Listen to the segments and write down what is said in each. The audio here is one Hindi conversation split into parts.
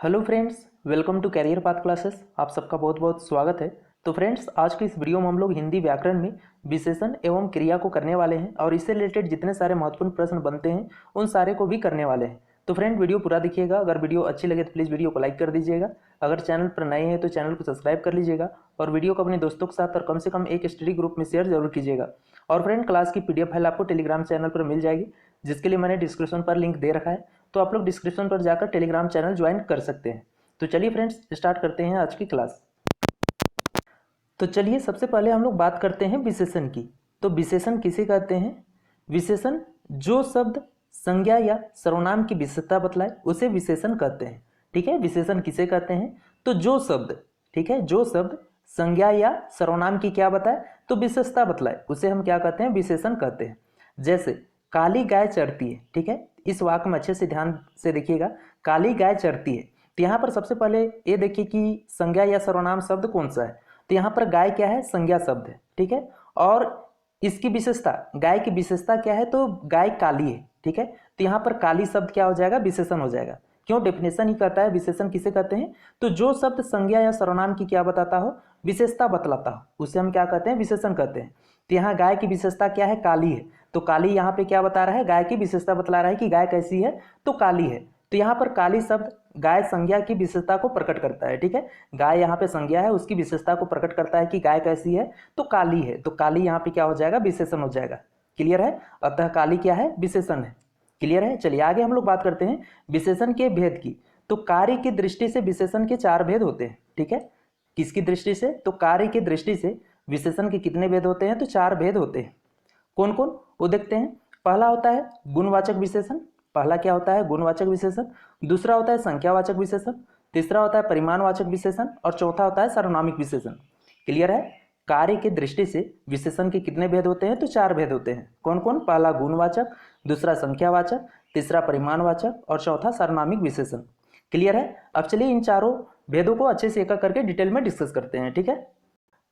Hello friends, welcome to career path classes. आप सबका बहुत बहुत स्वागत है। तो फ्रेंड्स, आज के इस वीडियो में हम लोग हिंदी व्याकरण में विशेषण एवं क्रिया को करने वाले हैं और इससे रिलेटेड जितने सारे महत्वपूर्ण प्रश्न बनते हैं उन सारे को भी करने वाले हैं। तो फ्रेंड, वीडियो पूरा देखिएगा। अगर वीडियो अच्छी लगे तो प्लीज़ वीडियो को लाइक कर दीजिएगा। अगर चैनल पर नए हैं तो चैनल को सब्सक्राइब कर लीजिएगा और वीडियो को अपने दोस्तों के साथ और कम से कम एक स्टडी ग्रुप में शेयर जरूर कीजिएगा। और फ्रेंड, क्लास की PDF फाइल आपको टेलीग्राम चैनल पर मिल जाएगी, जिसके लिए मैंने डिस्क्रिप्शन पर लिंक दे रखा है। तो आप लोग डिस्क्रिप्शन पर जाकर टेलीग्राम चैनल ज्वाइन कर सकते हैं। तो चलिए फ्रेंड्स, स्टार्ट करते हैं आज की क्लास। तो चलिए सबसे पहले हम लोग बात करते हैं विशेषण की। तो विशेषण किसे कहते हैं? विशेषण जो शब्द संज्ञा या सर्वनाम की विशेषता बतलाए उसे विशेषण कहते हैं। ठीक है, विशेषण किसे कहते हैं? तो जो शब्द, ठीक है, जो शब्द संज्ञा या सर्वनाम की क्या बताए तो विशेषता बतलाए उसे हम क्या कहते हैं? विशेषण कहते हैं। जैसे काली गाय चरती है। ठीक है, इस वाक्य में अच्छे से ध्यान से देखिएगा, काली गाय चरती है। तो यहाँ पर सबसे पहले ये देखिए कि संज्ञा या सर्वनाम शब्द कौन सा है। तो यहाँ पर गाय क्या है? संज्ञा शब्द है। ठीक है, और इसकी विशेषता, गाय की विशेषता क्या है? तो गाय काली है। ठीक है, तो यहाँ पर काली शब्द क्या हो जाएगा? विशेषण हो जाएगा। क्यों? डेफिनेशन ही कहता है विशेषण किसे कहते हैं? तो जो शब्द संज्ञा या सर्वनाम की क्या बताता हो? विशेषता बतलाता हो, उसे हम क्या कहते हैं? विशेषण कहते हैं। तो यहाँ गाय की विशेषता क्या है? काली है। तो काली यहाँ पे क्या बता रहा है? गाय की विशेषता बतला रहा है कि गाय कैसी है? तो काली है। तो यहाँ पर काली शब्द गाय संज्ञा की विशेषता को प्रकट करता है। ठीक है, गाय यहाँ पे संज्ञा है, उसकी विशेषता को प्रकट करता है कि गाय कैसी है? तो काली है। तो काली यहाँ पे क्या हो जाएगा? विशेषण हो जाएगा। क्लियर है? अतः काली क्या है? विशेषण है। क्लियर है? चलिए आगे हम लोग बात करते हैं विशेषण के भेद की। तो कार्य की दृष्टि से विशेषण के 4 भेद होते हैं। ठीक है, किसकी दृष्टि से? तो कार्य की दृष्टि से विशेषण के कितने भेद होते हैं? तो 4 भेद होते हैं। कौन कौन? वो देखते हैं। पहला होता है गुणवाचक विशेषण। पहला क्या होता है? गुणवाचक विशेषण। दूसरा होता है संख्यावाचक विशेषण। तीसरा होता है परिमाणवाचक विशेषण और चौथा होता है सार्वनामिक विशेषण। क्लियर है? कार्य की दृष्टि से विशेषण के कितने भेद होते हैं? तो 4 भेद होते हैं। कौन कौन? पहला गुणवाचक, दूसरा संख्यावाचक, तीसरा परिमाणवाचक और चौथा सार्वनामिक विशेषण। क्लियर है? अब चलिए इन चारों भेदों को अच्छे से एक एक करके डिटेल में डिस्कस करते हैं। ठीक है,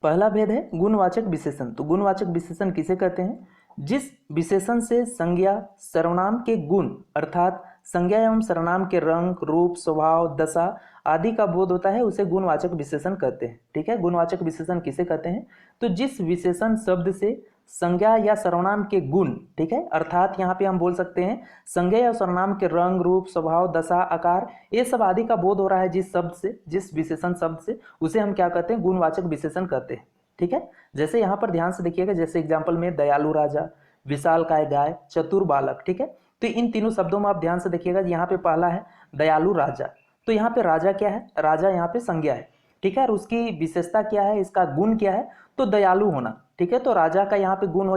पहला भेद है गुणवाचक विशेषण। तो गुणवाचक विशेषण किसे कहते हैं? जिस विशेषण से संज्ञा सर्वनाम के गुण अर्थात संज्ञा एवं सर्वनाम के रंग, रूप, स्वभाव, दशा आदि का बोध होता है उसे गुणवाचक विशेषण कहते हैं। ठीक है, गुणवाचक विशेषण किसे कहते हैं? तो जिस विशेषण शब्द से संज्ञा या सर्वनाम के गुण, ठीक है, अर्थात यहाँ पे हम बोल सकते हैं संज्ञा या सर्वनाम के रंग, रूप, स्वभाव, दशा, आकार, ये सब आदि का बोध हो रहा है जिस शब्द से, जिस विशेषण शब्द से, उसे हम क्या कहते हैं? गुणवाचक विशेषण कहते हैं। ठीक है, जैसे यहाँ पर ध्यान से देखिएगा, जैसे एग्जाम्पल में दयालु राजा, विशालकाय गाय, चतुर बालक। ठीक है, तो इन तीनों शब्दों में आप ध्यान से देखिएगा, यहाँ पे पहला है दयालु राजा। तो यहाँ पे राजा क्या है? राजा यहाँ पे संज्ञा है। ठीक है, और उसकी विशेषता क्या है? इसका गुण क्या है? तो दयालु होना। ठीक है, तो राजा का यहाँ पे गुण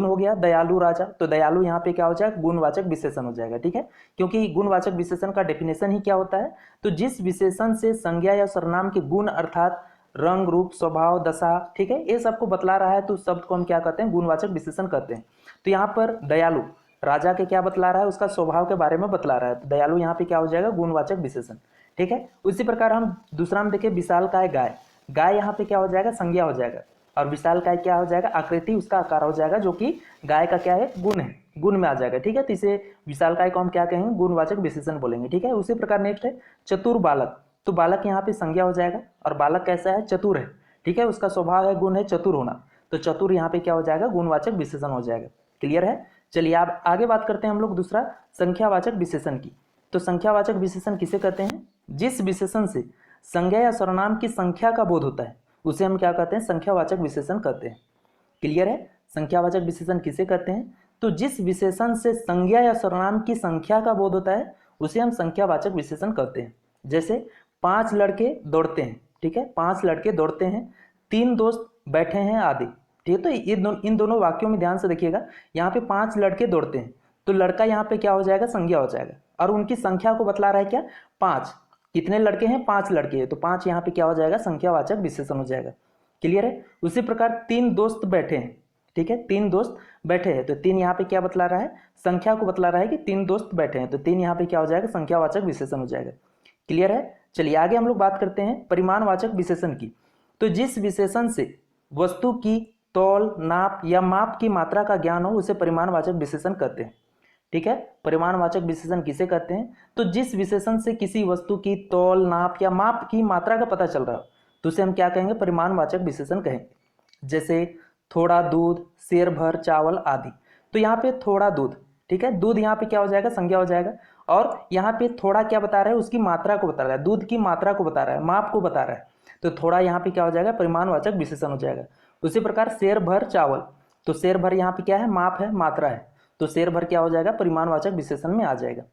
हो गया दयालु राजा। तो दयालु यहाँ पे क्या हो जाएगा? गुणवाचक विशेषण हो जाएगा। ठीक है, क्योंकि गुणवाचक विशेषण का डेफिनेशन ही क्या होता है? तो जिस विशेषण से संज्ञा या सर्वनाम के गुण अर्थात रंग, रूप, स्वभाव, दशा, ठीक है, ये सबको बतला रहा है तो शब्द को हम क्या कहते हैं? गुणवाचक विशेषण कहते हैं। तो यहाँ पर दयालु राजा के क्या बतला रहा है? उसका स्वभाव के बारे में बतला रहा है। तो दयालु यहाँ पे क्या हो जाएगा? गुणवाचक विशेषण। ठीक है, उसी प्रकार हम दूसरा में देखें विशालकाय गाय। गाय यहाँ पे क्या हो जाएगा? संज्ञा हो जाएगा। और विशालकाय क्या हो जाएगा? आकृति, उसका आकार हो जाएगा, जो कि गाय का क्या है? गुण है, गुण में आ जाएगा। ठीक है, तो इसे विशालकाय को हम क्या कहेंगे? गुणवाचक विशेषण बोलेंगे। ठीक है, उसी प्रकार नेक्स्ट है चतुर बालक। तो बालक यहाँ पे संज्ञा हो जाएगा और बालक कैसा है? चतुर है। ठीक है, उसका स्वभाव है, गुण है चतुर होना। तो चतुर यहाँ पे क्या हो जाएगा? गुणवाचक विशेषण हो जाएगा। क्लियर है? चलिए आप आगे बात करते हैं हम लोग दूसरा संख्यावाचक विशेषण की। तो संख्यावाचक विशेषण किसे कहते हैं? जिस विशेषण से संज्ञा या सर्वनाम की संख्या का बोध होता है उसे हम क्या कहते हैं? संख्यावाचक विशेषण कहते हैं। क्लियर है? संख्यावाचक विशेषण किसे कहते हैं? तो जिस विशेषण से संज्ञा या सर्वनाम की संख्या का बोध होता है उसे हम संख्यावाचक विशेषण कहते हैं। जैसे 5 लड़के दौड़ते हैं। ठीक है, 5 लड़के दौड़ते हैं, 3 दोस्त बैठे हैं आदि। ठीक है, तो इन दोनों वाक्यों में ध्यान से देखिएगा, यहाँ पे 5 लड़के दौड़ते हैं तो लड़का यहाँ पे क्या हो जाएगा? संज्ञा हो जाएगा और उनकी संख्या को बतला रहा है क्या? 5। कितने लड़के हैं? 5 लड़के हैं, तो 5 यहाँ पे क्या हो जाएगा? संख्यावाचक विशेषण हो जाएगा। क्लियर है? उसी प्रकार 3 दोस्त बैठे हैं। ठीक है, 3 दोस्त बैठे हैं तो 3 यहाँ पे क्या बतला रहा है? संख्या को बतला रहा है कि 3 दोस्त बैठे हैं, तो 3 यहाँ पे क्या हो जाएगा? संख्यावाचक विशेषण हो जाएगा। क्लियर है? चलिए आगे हम लोग बात करते हैं परिमाणवाचक विशेषण की। तो जिस विशेषण से वस्तु की तौल, नाप या माप की मात्रा का ज्ञान हो उसे परिमाणवाचक विशेषण कहते हैं। ठीक है। परिमाणवाचक विशेषण किसे कहते हैं? तो जिस विशेषण से किसी वस्तु की तौल, नाप या माप की मात्रा का पता चल रहा हो तो उसे हम क्या कहेंगे? परिमाणवाचक विशेषण कहेंगे। जैसे थोड़ा दूध, सेर भर चावल आदि। तो यहाँ पे थोड़ा दूध, ठीक है, दूध यहाँ पे क्या हो जाएगा? संज्ञा हो जाएगा। और यहाँ पे थोड़ा क्या बता रहा है? उसकी मात्रा को बता रहा है, दूध की मात्रा को बता रहा है, माप को बता रहा है। तो थोड़ा यहाँ पे क्या हो जाएगा? परिमाणवाचक विशेषण हो जाएगा। उसी प्रकार सेर भर चावल, तो सेर भर यहाँ पे क्या है? माप है, मात्रा है। तो सेर भर क्या हो जाएगा? परिमाणवाचक विशेषण में आ जाएगा।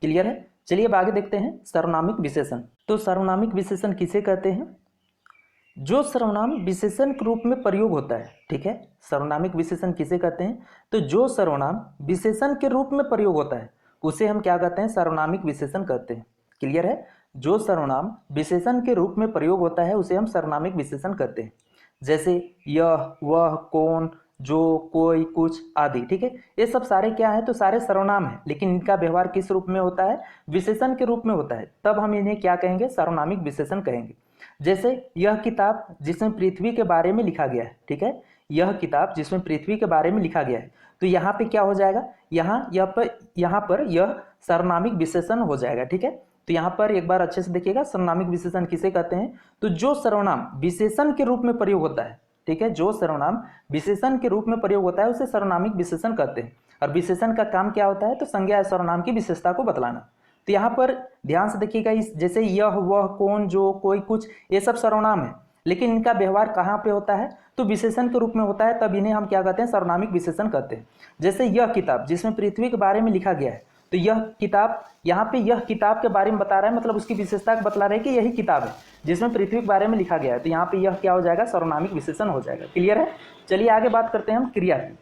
क्लियर है? चलिए अब आगे देखते हैं सर्वनामिक विशेषण। तो सर्वनामिक विशेषण किसे कहते हैं? जो सर्वनाम विशेषण के रूप में प्रयोग होता है, ठीक है। सर्वनामिक विशेषण किसे कहते हैं? तो जो सर्वनाम विशेषण के रूप में प्रयोग होता है उसे हम क्या कहते हैं? सर्वनामिक विशेषण कहते हैं। क्लियर है? जो सर्वनाम विशेषण के रूप में प्रयोग होता है उसे हम सर्वनामिक विशेषण कहते हैं। जैसे यह, वह, कौन, जो, कोई, कुछ आदि, ठीक है। ये सब सारे क्या है? तो सारे सर्वनाम है, लेकिन इनका व्यवहार किस रूप में होता है? विशेषण के रूप में होता है। तब हम इन्हें क्या कहेंगे? सर्वनामिक विशेषण कहेंगे। जैसे यह किताब जिसमें पृथ्वी के बारे में लिखा गया है, ठीक है। यह किताब जिसमें पृथ्वी के बारे में लिखा गया है, तो यहाँ पे क्या हो जाएगा? यहाँ पर यह सर्वनामिक विशेषण हो जाएगा, ठीक है। तो यहाँ पर एक बार अच्छे से देखिएगा, सर्वनामिक विशेषण किसे कहते हैं? तो जो सर्वनाम विशेषण के रूप में प्रयोग होता है, ठीक है, जो सर्वनाम विशेषण के रूप में प्रयोग होता है उसे सर्वनामिक विशेषण कहते हैं। और विशेषण का काम क्या होता है? तो संज्ञा या सर्वनाम की विशेषता को बतलाना। तो यहाँ पर ध्यान से देखिएगा, इस जैसे यह, वह, कौन, जो, कोई, कुछ, ये सब सर्वनाम है, लेकिन इनका व्यवहार कहाँ पे होता है? तो विशेषण के रूप में होता है। तब इन्हें हम क्या कहते हैं? सर्वनामिक विशेषण कहते हैं। जैसे यह किताब जिसमें पृथ्वी के बारे में लिखा गया है, तो यह किताब, यहाँ पे यह किताब के बारे में बता रहा है, मतलब उसकी विशेषता बतला रहा है कि यही किताब है जिसमें पृथ्वी के बारे में लिखा गया है। तो यहाँ पे यह क्या हो जाएगा? सर्वनामिक विशेषण हो जाएगा। क्लियर है? चलिए आगे बात करते हैं हम क्रिया की।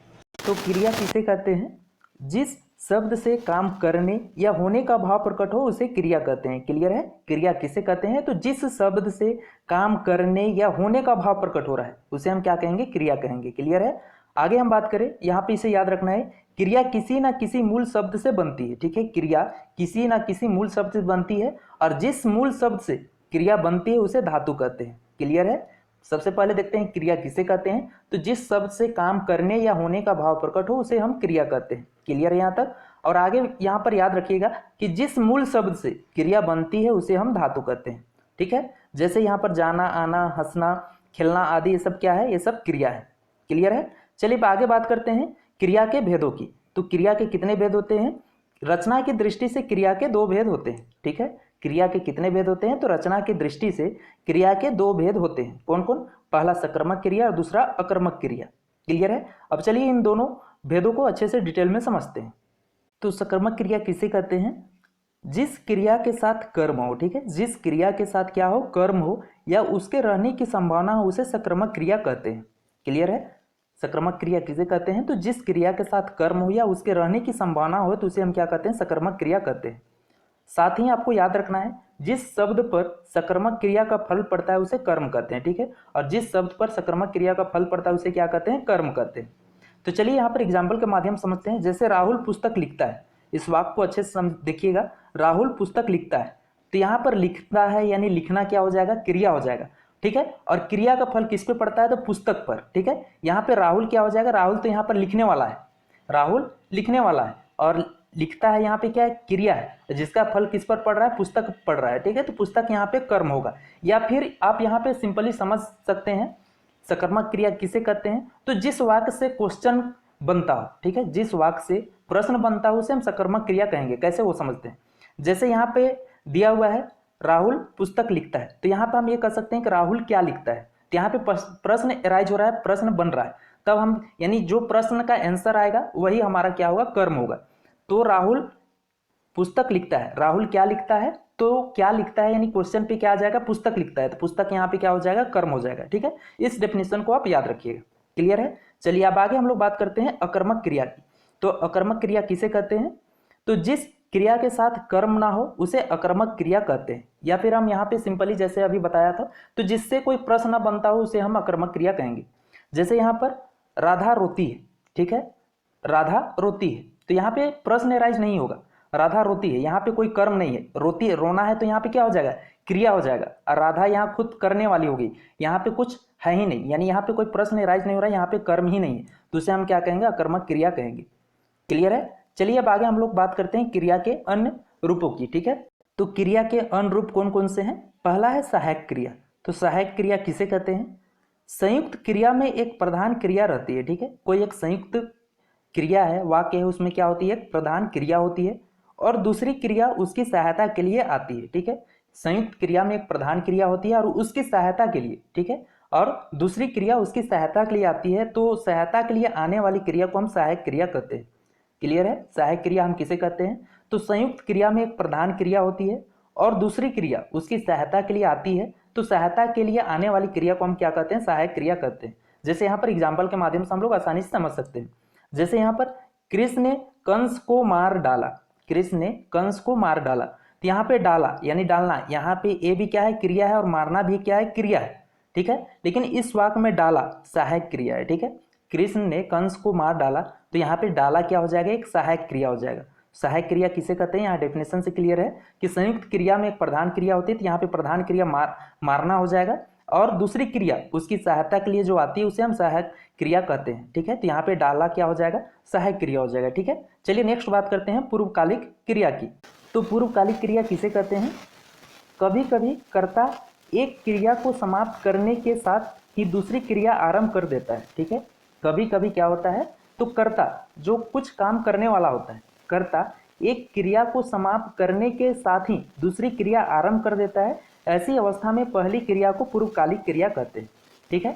तो क्रिया किसे कहते हैं? जिस शब्द से काम करने या होने का भाव प्रकट हो उसे क्रिया कहते हैं। क्लियर है? क्रिया किसे कहते हैं? तो जिस शब्द से काम करने या होने का भाव प्रकट हो रहा है उसे हम क्या कहेंगे? क्रिया कहेंगे। क्लियर है? आगे हम बात करें, यहाँ पे इसे याद रखना है, क्रिया किसी ना किसी मूल शब्द से बनती है, ठीक है। क्रिया किसी ना किसी मूल शब्द से बनती है, और जिस मूल शब्द से क्रिया बनती है उसे धातु कहते हैं। क्लियर है? सबसे पहले देखते हैं क्रिया किसे कहते हैं। तो जिस शब्द से काम करने या होने का भाव प्रकट हो उसे हम क्रिया कहते हैं। क्लियर है यहाँ तक? और आगे यहाँ पर याद रखिएगा कि जिस मूल शब्द से क्रिया बनती है उसे हम धातु कहते हैं, ठीक है। जैसे यहाँ पर जाना, आना, हंसना, खेलना आदि, ये सब क्या है? ये सब क्रिया है। क्लियर है? चलिए अब आगे बात करते हैं क्रिया के भेदों की। तो क्रिया के कितने भेद होते हैं? रचना की दृष्टि से क्रिया के 2 भेद होते हैं, ठीक है। क्रिया के कितने भेद होते हैं? तो रचना की दृष्टि से क्रिया के 2 भेद होते हैं। कौन कौन? पहला सकर्मक क्रिया और दूसरा अकर्मक क्रिया। क्लियर है? अब चलिए इन दोनों भेदों को अच्छे से डिटेल में समझते हैं। तो सकर्मक क्रिया किसे कहते हैं? जिस क्रिया के साथ कर्म हो, ठीक है, जिस क्रिया के साथ क्या हो? कर्म हो या उसके रहने की संभावना हो उसे सकर्मक क्रिया कहते हैं। क्लियर है? सकर्मक क्रिया किसे कहते हैं? तो जिस क्रिया के साथ कर्म हो या उसके रहने की संभावना हो तो उसे हम क्या कहते हैं? सकर्मक क्रिया कहते हैं। साथ ही आपको याद रखना है, जिस शब्द पर सकर्मक क्रिया का फल पड़ता है उसे कर्म कहते हैं, ठीक है। और जिस शब्द पर सकर्मक क्रिया का फल पड़ता है उसे क्या कहते हैं? कर्म कहते हैं। तो चलिए यहाँ पर एग्जाम्पल के माध्यम समझते हैं। जैसे राहुल पुस्तक लिखता है, इस वाक्य को अच्छे से देखिएगा, राहुल पुस्तक लिखता है। तो यहाँ पर लिखता है यानी लिखना क्या हो जाएगा? क्रिया हो जाएगा, ठीक है। और क्रिया का फल किस पे पड़ता है? तो पुस्तक पर, ठीक है। यहाँ पे राहुल क्या हो जाएगा? राहुल तो यहाँ पर लिखने वाला है, राहुल लिखने वाला है, और लिखता है यहाँ पे क्या है? क्रिया है, जिसका फल किस पर पड़ रहा है? पुस्तक पड़ रहा है, ठीक है। तो पुस्तक यहाँ पे कर्म होगा। या फिर आप यहाँ पे सिंपली समझ सकते हैं सकर्मक क्रिया किसे कहते हैं? तो जिस वाक्य से क्वेश्चन बनता हो, ठीक है, जिस वाक्य से प्रश्न बनता हो उसे हम सकर्मक क्रिया कहेंगे। कैसे वो समझते हैं। जैसे यहाँ पे दिया हुआ है राहुल पुस्तक लिखता है, तो यहाँ पे हम ये कह सकते हैं कि राहुल क्या लिखता है। तो यहाँ पे प्रश्न एराइज हो रहा है, प्रश्न बन रहा है, तब हम यानी जो प्रश्न का आंसर आएगा वही हमारा क्या होगा? कर्म होगा। तो राहुल पुस्तक लिखता है, राहुल क्या लिखता है? तो क्या लिखता है यानी क्वेश्चन पे क्या आ जाएगा? पुस्तक लिखता है, तो पुस्तक यहाँ पे क्या हो जाएगा? कर्म हो जाएगा, ठीक है। इस डेफिनेशन को आप याद रखिएगा। क्लियर है? चलिए अब आगे हम लोग बात करते हैं अकर्मक क्रिया की। तो अकर्मक क्रिया किसे कहते हैं? तो जिस क्रिया के साथ कर्म ना हो उसे अकर्मक क्रिया कहते हैं। या फिर हम यहाँ पे सिंपली जैसे अभी बताया था, तो जिससे कोई प्रश्न ना बनता हो उसे हम अकर्मक क्रिया कहेंगे। जैसे यहाँ पर राधा रोती है, ठीक है, राधा रोती है, तो यहाँ पे प्रश्न एराइज नहीं होगा, राधा रोती है, यहाँ पे कोई कर्म नहीं है, रोती है, रोना है, तो यहाँ पे क्या हो जाएगा? क्रिया हो जाएगा। और राधा यहाँ खुद करने वाली होगी, यहाँ पे कुछ है ही नहीं, यानी यहाँ पे कोई प्रश्न एराइज नहीं हो रहा है, यहाँ पे कर्म ही नहीं है, तो उसे हम क्या कहेंगे? अकर्मक क्रिया कहेंगे। क्लियर है? चलिए अब आगे हम लोग बात करते हैं क्रिया के अन्य रूपों की। ठीक है, तो क्रिया के अन्य रूप कौन कौन से हैं? पहला है सहायक क्रिया। तो सहायक क्रिया किसे कहते हैं? संयुक्त क्रिया में एक प्रधान क्रिया रहती है। ठीक है, कोई एक संयुक्त क्रिया है, वाक्य है, उसमें क्या होती है? एक प्रधान क्रिया होती है और दूसरी क्रिया उसकी सहायता के लिए आती है। ठीक है, संयुक्त क्रिया में एक प्रधान क्रिया होती है और उसकी सहायता के लिए, ठीक है, और दूसरी क्रिया उसकी सहायता के लिए आती है। तो सहायता के लिए आने वाली क्रिया को हम सहायक क्रिया कहते हैं। क्लियर है? सहायक क्रिया हम किसे कहते हैं? तो संयुक्त क्रिया में एक प्रधान क्रिया होती है और दूसरी क्रिया उसकी सहायता के लिए आती है। तो सहायता के लिए आने वाली क्रिया को हम क्या कहते हैं? सहायक क्रिया कहते हैं। जैसे यहाँ पर एग्जाम्पल के माध्यम से हम लोग आसानी से समझ सकते हैं। जैसे यहाँ पर कृष्ण ने कंस को मार डाला। कृष्ण ने कंस को मार डाला, तो यहाँ पे डाला यानी डालना, यहाँ पे ए भी क्या है? क्रिया है, और मारना भी क्या है? क्रिया है। ठीक है, लेकिन इस वाक्य में डाला सहायक क्रिया है। ठीक है, कृष्ण ने कंस को मार डाला, तो यहाँ पे डाला क्या हो जाएगा? एक सहायक क्रिया हो जाएगा। सहायक क्रिया किसे कहते हैं? यहाँ डेफिनेशन से क्लियर है कि संयुक्त क्रिया में एक प्रधान क्रिया होती है, तो यहाँ पे प्रधान क्रिया मारना हो जाएगा और दूसरी क्रिया उसकी सहायता के लिए जो आती है उसे हम सहायक क्रिया कहते हैं। ठीक है, तो यहाँ पे डाला क्या हो जाएगा? सहायक क्रिया हो जाएगा। ठीक है, चलिए नेक्स्ट बात करते हैं पूर्वकालिक क्रिया की। तो पूर्वकालिक क्रिया किसे कहते हैं? कभी कभी कर्ता एक क्रिया को समाप्त करने के साथ ही दूसरी क्रिया आरंभ कर देता है। ठीक है, कभी कभी क्या होता है? तो कर्ता जो कुछ काम करने वाला होता है, कर्ता एक क्रिया को समाप्त करने के साथ ही दूसरी क्रिया आरंभ कर देता है। ऐसी अवस्था में पहली क्रिया को पूर्वकालिक क्रिया कहते हैं। ठीक है,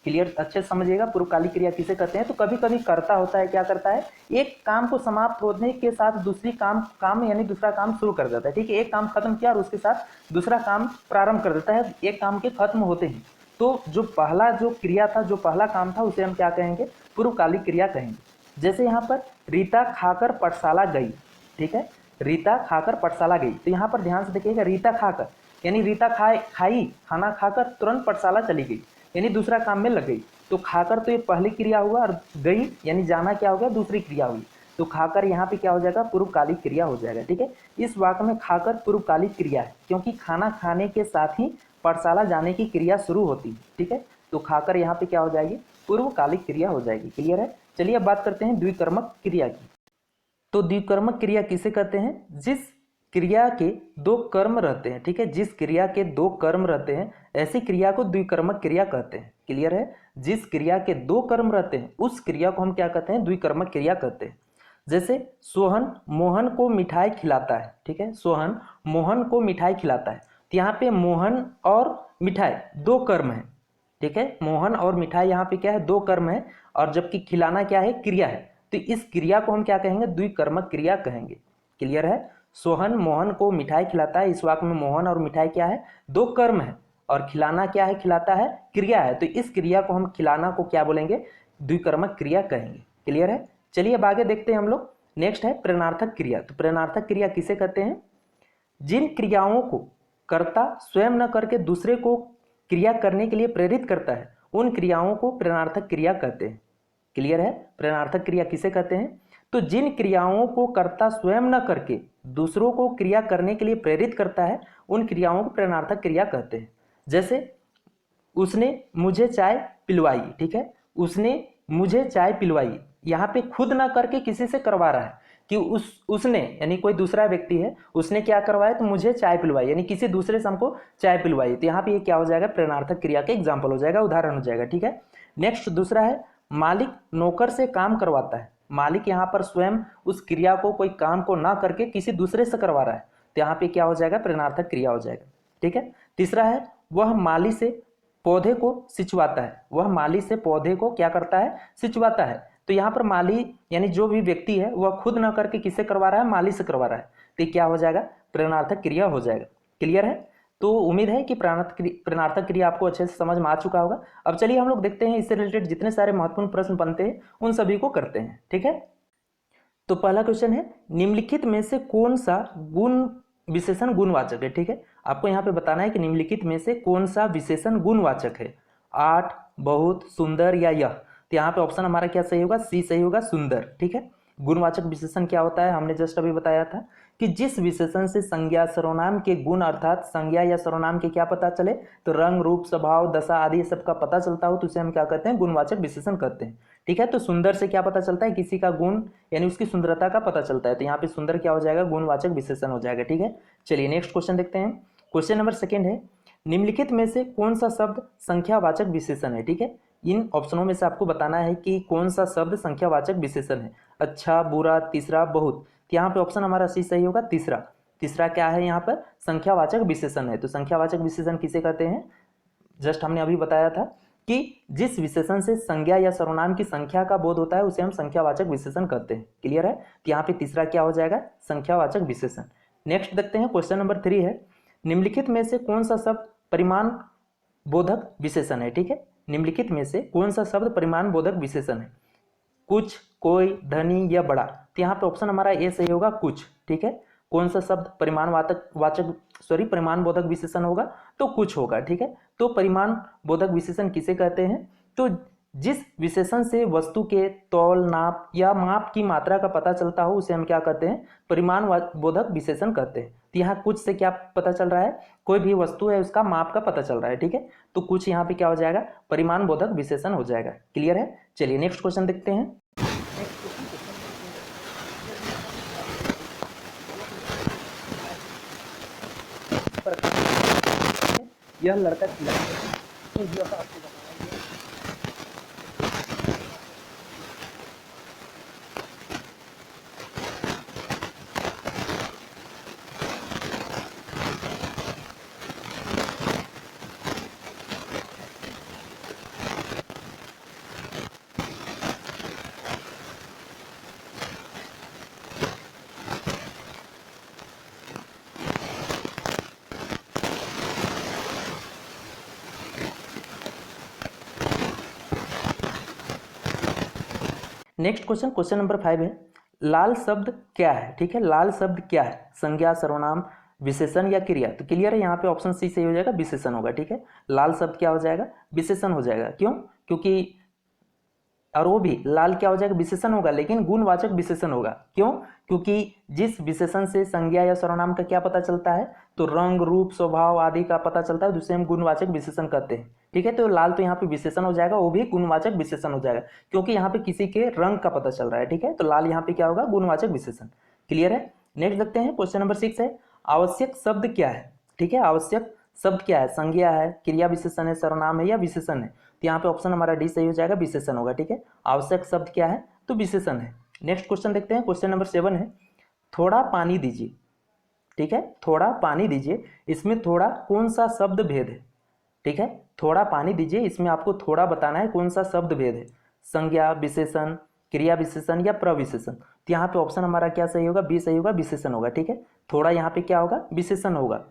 क्लियर? अच्छे से समझिएगा पूर्वकालिक क्रिया किसे कहते हैं। तो कभी कभी कर्ता होता है, क्या करता है? एक काम को समाप्त होने के साथ दूसरी काम यानी दूसरा काम शुरू कर देता है। ठीक है, एक काम खत्म किया और उसके साथ दूसरा काम प्रारंभ कर देता है एक काम के खत्म होते ही। तो जो पहला जो क्रिया था, जो पहला काम था, उसे हम क्या कहेंगे? पूर्वकालिक क्रिया कहेंगे। जैसे यहाँ पर रीता खाकर पाठशाला गई। ठीक है, रीता खाकर पाठशाला गई, तो यहाँ पर ध्यान से देखिएगा, रीता खाकर यानी रीता खाई, खाना खाकर तुरंत पाठशाला चली गई, यानी दूसरा काम में लग गई। तो खाकर तो ये पहली क्रिया हुआ और गई यानी जाना क्या हो गया? दूसरी क्रिया हुई। तो खाकर यहाँ पे क्या हो जाएगा? पूर्वकालिक क्रिया हो जाएगा। ठीक है, इस वाक्य में खाकर पूर्वकालिक क्रिया है, क्योंकि खाना खाने के साथ ही पाठशाला जाने की क्रिया शुरू होती है। ठीक है, तो खाकर यहाँ पे क्या हो जाएगी? पूर्वकालिक क्रिया हो जाएगी। क्लियर है? चलिए अब बात करते हैं द्विकर्मक क्रिया की। तो द्विकर्मक क्रिया किसे कहते हैं? जिस क्रिया के दो कर्म रहते हैं। ठीक है, जिस क्रिया के दो कर्म रहते हैं ऐसी क्रिया को द्विकर्मक क्रिया कहते हैं। क्लियर है? जिस क्रिया के दो कर्म रहते हैं उस क्रिया को हम क्या कहते हैं? द्विकर्मक क्रिया कहते हैं। जैसे सोहन मोहन को मिठाई खिलाता है। ठीक है, सोहन मोहन को मिठाई खिलाता है, तो यहाँ पे मोहन और मिठाई दो कर्म है। ठीक है, मोहन और मिठाई यहाँ पे क्या है? दो कर्म है, और जबकि खिलाना क्या है? क्रिया है। तो इस क्रिया को हम क्या कहेंगे? द्विकर्मक क्रिया कहेंगे। क्लियर है? सोहन मोहन को मिठाई खिलाता है, इस वाक्य में मोहन और मिठाई क्या है? दो कर्म है, और खिलाना क्या है? खिलाता है, क्रिया है। तो इस क्रिया को हम खिलाना को क्या बोलेंगे? द्विकर्मक क्रिया कहेंगे। क्लियर है? चलिए अब आगे देखते हैं हम लोग। नेक्स्ट है प्रेरणार्थक क्रिया। तो प्रेरणार्थक क्रिया किसे कहते हैं? जिन क्रियाओं को कर्ता स्वयं न करके दूसरे को क्रिया करने के लिए प्रेरित करता है उन क्रियाओं को प्रेरणार्थक क्रिया कहते हैं। क्लियर है? प्रेरणार्थक क्रिया किसे कहते हैं? तो जिन क्रियाओं को कर्ता स्वयं न करके दूसरों को क्रिया करने के लिए प्रेरित करता है उन क्रियाओं को प्रेरणार्थक क्रिया कहते हैं। जैसे उसने मुझे चाय पिलवाई। ठीक है, उसने मुझे चाय पिलवाई, यहाँ पे खुद ना करके किसी से करवा रहा है कि उसने यानी कोई दूसरा व्यक्ति है, उसने क्या करवाया? तो मुझे चाय पिलवाई, यानी किसी दूसरे से हमको चाय पिलवाई। तो यहाँ पे ये क्या हो जाएगा? प्रेरणार्थक क्रिया के एग्जाम्पल हो जाएगा, उदाहरण हो जाएगा। ठीक है, नेक्स्ट दूसरा है मालिक नौकर से काम करवाता है। मालिक यहाँ पर स्वयं उस क्रिया को, कोई काम को ना करके किसी दूसरे से करवा रहा है, तो यहाँ पे क्या हो जाएगा? प्रेरणार्थक क्रिया हो जाएगा। ठीक है, तीसरा है वह माली से पौधे को सिंचवाता है। वह माली से पौधे को क्या करता है? सिंचवाता है। तो यहाँ पर माली यानी जो भी व्यक्ति है वह खुद ना करके किससे करवा रहा है? माली से करवा रहा है, तो क्या हो जाएगा? प्रेरणार्थक क्रिया हो जाएगा। क्लियर है? तो उम्मीद है कि प्रेरणार्थक क्रिया आपको अच्छे से समझ में आ चुका होगा। अब चलिए हम लोग देखते हैं इससे रिलेटेड जितने सारे महत्वपूर्ण प्रश्न बनते हैं उन सभी को करते हैं। ठीक है, तो पहला क्वेश्चन है निम्नलिखित में से कौन सा गुण विशेषण गुणवाचक है? ठीक है, आपको यहाँ पे बताना है कि निम्नलिखित में से कौन सा विशेषण गुणवाचक है? आठ, बहुत, सुंदर या यह। तो यहाँ पे ऑप्शन हमारा क्या सही होगा? सी सही होगा, सुंदर। ठीक है, गुणवाचक विशेषण क्या होता है? हमने जस्ट अभी बताया था कि जिस विशेषण से संज्ञा सर्वनाम के गुण अर्थात संज्ञा या सर्वनाम के क्या पता चले, तो रंग, रूप, स्वभाव, दशा आदि सबका पता चलता हो तो उसे हम क्या कहते हैं, गुणवाचक विशेषण कहते हैं। ठीक है, तो सुंदर से क्या पता चलता है, किसी का गुण यानी उसकी सुंदरता का पता चलता है, तो यहाँ पे सुंदर क्या हो जाएगा, गुणवाचक विशेषण हो जाएगा। ठीक है, चलिए नेक्स्ट क्वेश्चन देखते हैं। क्वेश्चन नंबर सेकेंड है, निम्नलिखित में से कौन सा शब्द संख्यावाचक विशेषण है। ठीक है, इन ऑप्शनों में से आपको बताना है कि कौन सा शब्द संख्यावाचक विशेषण है। अच्छा, बुरा, तीसरा, बहुत। यहाँ पे ऑप्शन हमारा सी सही होगा, तीसरा। तीसरा क्या है, यहाँ पर संख्यावाचक विशेषण है। तो संख्यावाचक विशेषण किसे कहते हैं, जस्ट हमने अभी बताया था कि जिस विशेषण से संज्ञा या सर्वनाम की संख्या का बोध होता है उसे हम संख्यावाचक विशेषण कहते हैं। क्लियर है, तो यहाँ पे तीसरा क्या हो जाएगा, संख्यावाचक विशेषण। नेक्स्ट देखते हैं, क्वेश्चन नंबर 3 है, निम्नलिखित में से कौन सा शब्द परिमाण बोधक विशेषण है। ठीक है, निम्नलिखित में से कौन सा शब्द परिमाण बोधक विशेषण है, कुछ, कोई, धनी या बड़ा। तो यहाँ पे ऑप्शन हमारा ए सही होगा, कुछ। ठीक है, कौन सा शब्द परिमाण बोधक विशेषण होगा, तो कुछ होगा। ठीक है, तो परिमाण बोधक विशेषण किसे कहते हैं, तो जिस विशेषण से वस्तु के तौल, नाप या माप की मात्रा का पता चलता हो उसे हम क्या कहते हैं, परिमाण बोधक विशेषण कहते हैं। तो यहाँ कुछ से क्या पता चल रहा है, कोई भी वस्तु है उसका माप का पता चल रहा है। ठीक है, तो कुछ यहाँ पे क्या हो जाएगा, परिमाण बोधक विशेषण हो जाएगा। क्लियर है, चलिए नेक्स्ट क्वेश्चन देखते हैं। यह लड़का नेक्स्ट क्वेश्चन, क्वेश्चन नंबर 5 है, लाल शब्द क्या है। ठीक है, लाल शब्द क्या है, संज्ञा, सर्वनाम, विशेषण या क्रिया। तो क्लियर है, यहाँ पे ऑप्शन सी सही हो जाएगा, विशेषण होगा। ठीक है, लाल शब्द क्या हो जाएगा, विशेषण हो जाएगा। क्यों, क्योंकि और वो भी लाल क्या हो जाएगा, विशेषण होगा, लेकिन गुणवाचक विशेषण होगा। क्यों, क्योंकि जिस विशेषण से संज्ञा या सर्वनाम का क्या पता चलता है, तो रंग, रूप, स्वभाव आदि का पता चलता है, जिसे हम गुणवाचक विशेषण कहते हैं। ठीक है, तो लाल तो यहाँ पे विशेषण हो जाएगा, वो भी गुणवाचक विशेषण हो जाएगा, क्योंकि यहाँ पे किसी के रंग का पता चल रहा है। ठीक है, तो लाल यहाँ पे क्या होगा, गुणवाचक विशेषण। क्लियर है, नेक्स्ट देखते हैं, क्वेश्चन नंबर 6 है, आवश्यक शब्द क्या है। ठीक है, आवश्यक शब्द क्या है, संज्ञा है, क्रिया विशेषण है, सर्वनाम है या विशेषण है। तो यहाँ पे ऑप्शन हमारा डी सही हो जाएगा, विशेषण होगा। ठीक है, आवश्यक शब्द क्या है, तो विशेषण है। नेक्स्ट क्वेश्चन देखते हैं, क्वेश्चन नंबर 7 है, थोड़ा पानी दीजिए। ठीक है, थोड़ा पानी दीजिए, इसमें थोड़ा कौन सा शब्द भेद है। ठीक है, थोड़ा पानी दीजिए, इसमें आपको थोड़ा बताना है कौन सा शब्द भेद है, संज्ञा, विशेषण, क्रिया विशेषण या प्रविशेषण। तो यहाँ पे ऑप्शन हमारा क्या सही होगा, बी सही होगा, विशेषण होगा। ठीक है, थोड़ा यहाँ पे क्या होगा, विशेषण होगा,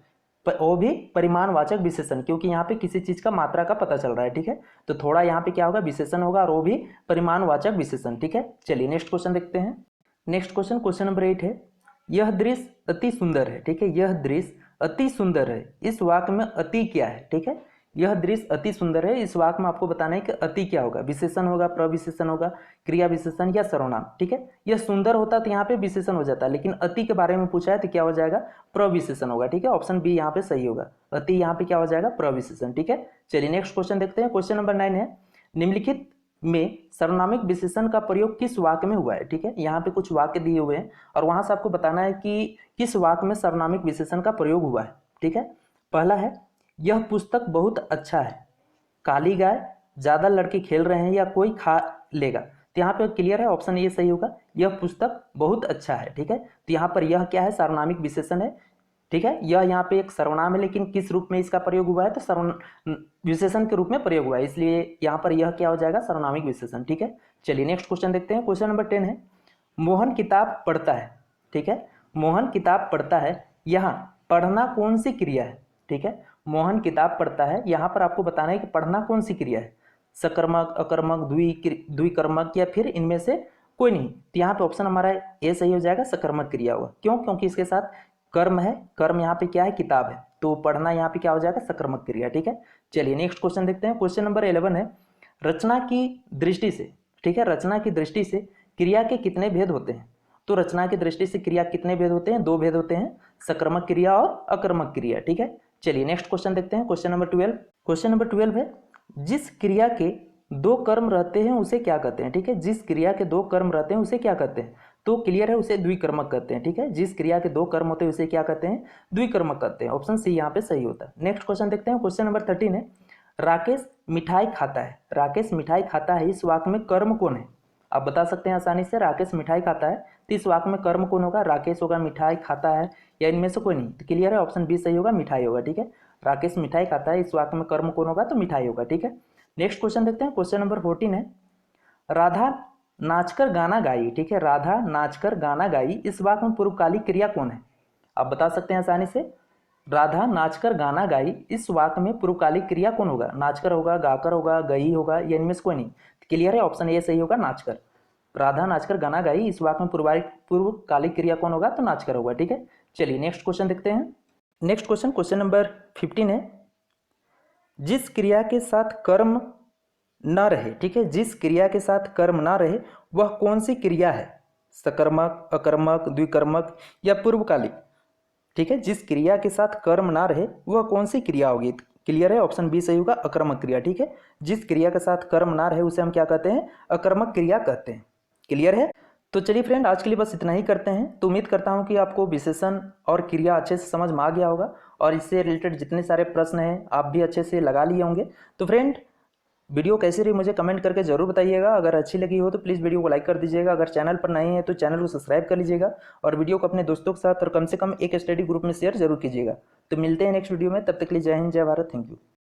वो भी परिमाणवाचक विशेषण, क्योंकि यहाँ पे किसी चीज का मात्रा का पता चल रहा है। ठीक है, तो थोड़ा यहाँ पे क्या होगा, विशेषण होगा, और वो भी परिमाणवाचक विशेषण। ठीक है, चलिए नेक्स्ट क्वेश्चन देखते हैं। नेक्स्ट क्वेश्चन, क्वेश्चन नंबर 8 है, यह दृश्य अति सुंदर है। ठीक है, यह दृश्य अति सुंदर है, इस वाक्य में अति क्या है। ठीक है, यह दृश्य अति सुंदर है, इस वाक्य में आपको बताना है कि अति क्या होगा, विशेषण होगा, प्रविशेषण होगा, क्रिया विशेषण या सर्वनाम। ठीक है, यह सुंदर होता तो यहाँ पे विशेषण हो जाता, लेकिन अति के बारे में पूछा है तो क्या हो जाएगा, प्रविशेषण होगा। ठीक है, ऑप्शन बी यहाँ पे सही होगा, अति यहाँ पे क्या हो जाएगा, प्रविशेषण। ठीक है, चलिए नेक्स्ट क्वेश्चन देखते हैं। क्वेश्चन नंबर 9 है, निम्नलिखित में सर्वनामिक विशेषण का प्रयोग किस वाक्य में हुआ है। ठीक है, यहाँ पे कुछ वाक्य दिए हुए हैं और वहां से आपको बताना है कि किस वाक्य में सर्वनामिक विशेषण का प्रयोग हुआ है। ठीक है, पहला है, यह पुस्तक बहुत अच्छा है, काली गाय, ज्यादा लड़के खेल रहे हैं या कोई खा लेगा। तो यहाँ पे क्लियर है, ऑप्शन ये सही होगा, यह पुस्तक बहुत अच्छा है। ठीक है, तो यहाँ पर यह क्या है, सर्वनामिक विशेषण है। ठीक है, यह यहाँ पे एक सर्वनाम है, लेकिन किस रूप में इसका प्रयोग हुआ है, तो सर्वनाम विशेषण के रूप में प्रयोग हुआ है, इसलिए यहाँ पर यह क्या हो जाएगा, सर्वनामिक विशेषण। ठीक है, चलिए नेक्स्ट क्वेश्चन देखते हैं। क्वेश्चन नंबर 10 है, मोहन किताब पढ़ता है। ठीक है, मोहन किताब पढ़ता है, यहाँ पढ़ना कौन सी क्रिया है। ठीक है, मोहन किताब पढ़ता है, यहाँ पर आपको बताना है कि पढ़ना कौन सी क्रिया है, सकर्मक, अकर्मक, द्विकर्मक या फिर इनमें से कोई नहीं। तो यहाँ पे ऑप्शन हमारा ए सही हो जाएगा, सकर्मक क्रिया होगा। क्यों, क्योंकि इसके साथ कर्म है, कर्म यहाँ पे क्या है, किताब है, तो पढ़ना यहाँ पे क्या हो जाएगा, सकर्मक क्रिया। ठीक है, चलिए नेक्स्ट क्वेश्चन देखते हैं। क्वेश्चन नंबर 11 है, रचना की दृष्टि से। ठीक है, रचना की दृष्टि से क्रिया के कितने भेद होते हैं। तो रचना की दृष्टि से क्रिया कितने भेद होते हैं? 2 भेद होते हैं, सकर्मक क्रिया और अकर्मक क्रिया। ठीक है, चलिए नेक्स्ट क्वेश्चन देखते हैं। Question number 12। क्वेश्चन नंबर 12 है, जिस क्रिया के 2 कर्म रहते हैं उसे क्या कहते हैं? ठीक है, जिस क्रिया के 2 कर्म रहते हैं उसे क्या कहते हैं? तो क्लियर है, उसे द्विकर्मक कहते हैं। ठीक है, जिस क्रिया के 2 कर्म होते हैं उसे क्या कहते हैं? द्विकर्मक कहते हैं। ऑप्शन सी यहाँ पे सही होता है। नेक्स्ट क्वेश्चन देखते हैं। क्वेश्चन नंबर 13 है, राकेश मिठाई खाता है। राकेश मिठाई खाता है, इस वाक्य में कर्म कौन है? आप बता सकते हैं आसानी से, राकेश मिठाई खाता है, तो इस वाक्य में कर्म कौन होगा? राकेश होगा, मिठाई खाता है, या इनमें से कोई नहीं? तो क्लियर है, ऑप्शन बी सही होगा, मिठाई होगा। ठीक है, राकेश मिठाई खाता है, इस वाक्य में कर्म कौन होगा? तो मिठाई होगा। ठीक है, नेक्स्ट क्वेश्चन देखते हैं। क्वेश्चन नंबर 14 है, राधा नाचकर गाना गाई। ठीक है, राधा नाचकर गाना गाई, इस वाक्य में पूर्वकालिक क्रिया कौन है? आप बता सकते हैं आसानी से, राधा नाचकर गाना गाई, इस वाक्य में पूर्वकालिक क्रिया कौन होगा? नाचकर होगा, गाकर होगा, गई होगा, या इनमें से कोई नहीं? क्लियर है, ऑप्शन ए सही होगा, नाचकर। राधा नाचकर गाना गाई, इस वाक्य में पूर्वकालिक क्रिया कौन होगा? तो नाचकर होगा। ठीक है, चलिए नेक्स्ट क्वेश्चन देखते हैं। नेक्स्ट क्वेश्चन, क्वेश्चन नंबर 15 है, जिस क्रिया के साथ कर्म न रहे। ठीक है, जिस क्रिया के साथ कर्म ना रहे वह कौन सी क्रिया है? सकर्मक, अकर्मक, द्विकर्मक या पूर्वकालिक? ठीक है, जिस क्रिया के साथ कर्म ना रहे वह कौन सी क्रिया होगी? क्लियर है, ऑप्शन बी सही होगा, अकर्मक क्रिया। ठीक है, जिस क्रिया के साथ कर्म ना रहे उसे हम क्या कहते हैं? अकर्मक क्रिया कहते हैं। क्लियर है, तो चलिए फ्रेंड, आज के लिए बस इतना ही करते हैं। तो उम्मीद करता हूं कि आपको विशेषण और क्रिया अच्छे से समझ में आ गया होगा, और इससे रिलेटेड जितने सारे प्रश्न हैं आप भी अच्छे से लगा लिए होंगे। तो फ्रेंड, वीडियो कैसी रही मुझे कमेंट करके जरूर बताइएगा। अगर अच्छी लगी हो तो प्लीज़ वीडियो को लाइक कर दीजिएगा। अगर चैनल पर नए हैं तो चैनल को सब्सक्राइब कर लीजिएगा, और वीडियो को अपने दोस्तों के साथ और कम से कम एक स्टडी ग्रुप में शेयर जरूर कीजिएगा। तो मिलते हैं नेक्स्ट वीडियो में, तब तक के लिए जय हिंद, जय भारत, थैंक यू।